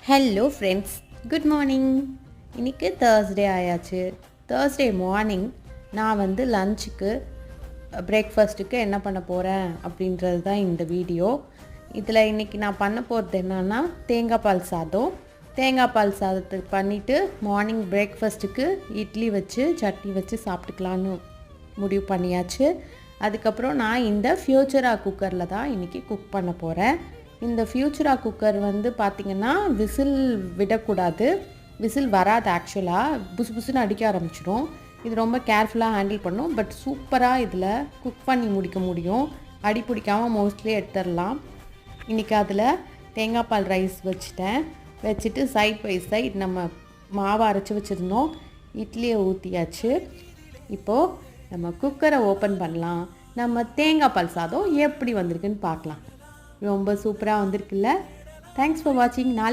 Hello friends, good morning. இன்றைக்கி Thursday ஆயாச்சு. Thursday morning நான் லஞ்சுக்கு பிரேக்ஃபாஸ்ட்டுக்கு என்ன பண்ண போகிறேன் அப்படின்றது தான் இந்த வீடியோ. இதில் இன்றைக்கி நான் பண்ண போகிறது என்னென்னா தேங்காய் பால் சாதம். தேங்காய் பால் சாதத்துக்கு பண்ணிவிட்டு மார்னிங் பிரேக்ஃபாஸ்ட்டுக்கு இட்லி வச்சு சட்னி வச்சு சாப்பிட்டுக்கலான்னு முடிவு பண்ணியாச்சு. அதுக்கப்புறம் நான் இந்த ஃப்யூச்சரா குக்கரில் தான் இன்றைக்கி குக் பண்ண போகிறேன். இந்த ஃப்யூச்சரா குக்கர் பார்த்திங்கன்னா விசில் விடக்கூடாது, விசில் வராது. ஆக்சுவலாக புசு புசுன்னு அடிக்க ஆரம்பிச்சிடும். இது ரொம்ப கேர்ஃபுல்லாக ஹேண்டில் பண்ணும். பட் சூப்பராக இதில் குக் பண்ணி முடிக்க முடியும். அடி பிடிக்காமல் மோஸ்ட்லி எடுத்துடலாம். இன்றைக்கி அதில் தேங்காய் பால் ரைஸ் வச்சுட்டு சைட் பை சைட் நம்ம மாவை அரைச்சி வச்சுருந்தோம், இட்லியை ஊற்றியாச்சு. இப்போது நம்ம குக்கரை ஓப்பன் பண்ணலாம். நம்ம தேங்காய் பால் சாதம் எப்படி வந்திருக்குன்னு பார்க்கலாம். ரொம்ப சூப்பராக வந்திருக்குல்ல. தேங்க்ஸ் ஃபார் வாட்சிங். நாளைக்கு